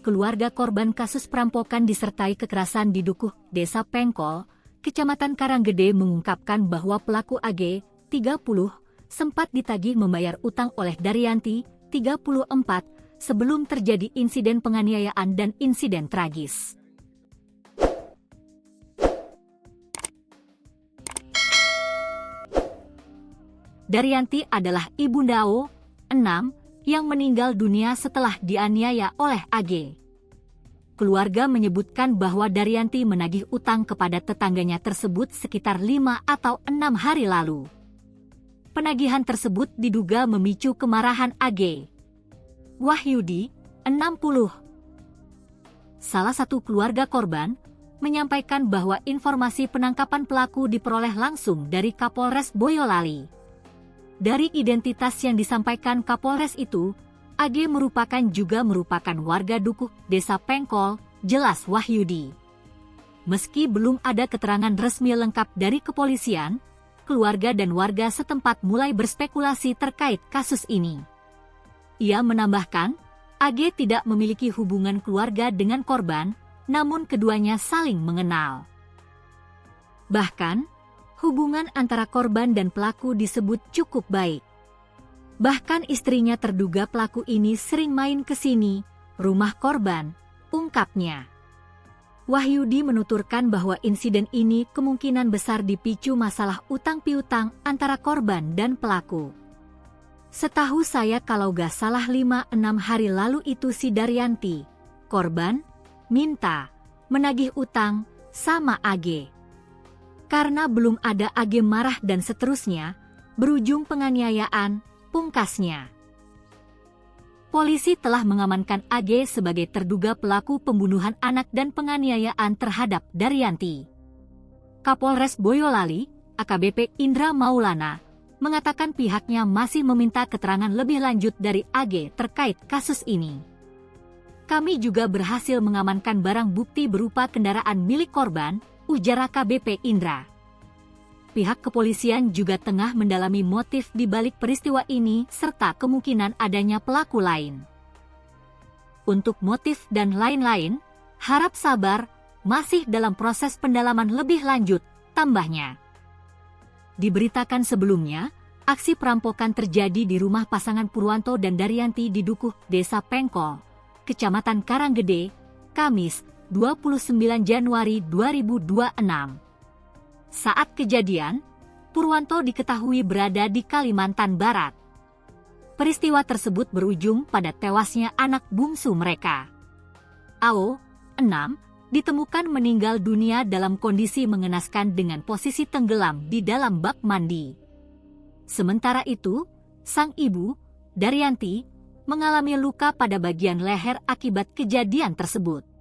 keluarga korban kasus perampokan disertai kekerasan di Dukuh, Desa Pengkol, Kecamatan Karanggede mengungkapkan bahwa pelaku AG, 30, sempat ditagih membayar utang oleh Daryanti, 34, sebelum terjadi insiden penganiayaan dan insiden tragis. Daryanti adalah ibunda O, 6, yang meninggal dunia setelah dianiaya oleh AG. Keluarga menyebutkan bahwa Daryanti menagih utang kepada tetangganya tersebut sekitar 5 atau 6 hari lalu. Penagihan tersebut diduga memicu kemarahan AG. Wahyudi, 60, salah satu keluarga korban, menyampaikan bahwa informasi penangkapan pelaku diperoleh langsung dari Kapolres Boyolali. Dari identitas yang disampaikan Kapolres itu, AG juga merupakan warga Dukuh, Desa Pengkol, jelas Wahyudi. Meski belum ada keterangan resmi lengkap dari kepolisian, keluarga dan warga setempat mulai berspekulasi terkait kasus ini. Ia menambahkan, AG tidak memiliki hubungan keluarga dengan korban, namun keduanya saling mengenal. Bahkan, hubungan antara korban dan pelaku disebut cukup baik. Bahkan istrinya terduga pelaku ini sering main ke sini, rumah korban, ungkapnya. Wahyudi menuturkan bahwa insiden ini kemungkinan besar dipicu masalah utang piutang antara korban dan pelaku. Setahu saya kalau gak salah 5-6 hari lalu itu si Daryanti, korban, minta menagih utang sama AG. Karena belum ada AG marah dan seterusnya, berujung penganiayaan, pungkasnya. Polisi telah mengamankan AG sebagai terduga pelaku pembunuhan anak dan penganiayaan terhadap Daryanti. Kapolres Boyolali, AKBP Indra Maulana, mengatakan pihaknya masih meminta keterangan lebih lanjut dari AG terkait kasus ini. Kami juga berhasil mengamankan barang bukti berupa kendaraan milik korban, ujar AKBP Indra. Pihak kepolisian juga tengah mendalami motif di balik peristiwa ini serta kemungkinan adanya pelaku lain. Untuk motif dan lain-lain, harap sabar, masih dalam proses pendalaman lebih lanjut, tambahnya. Diberitakan sebelumnya, aksi perampokan terjadi di rumah pasangan Purwanto dan Daryanti di Dukuh, Desa Pengkol, Kecamatan Karanggede, Kamis, 29 Januari 2026. Saat kejadian, Purwanto diketahui berada di Kalimantan Barat. Peristiwa tersebut berujung pada tewasnya anak bungsu mereka. AO, 6, ditemukan meninggal dunia dalam kondisi mengenaskan dengan posisi tenggelam di dalam bak mandi. Sementara itu, sang ibu, Daryanti, mengalami luka pada bagian leher akibat kejadian tersebut.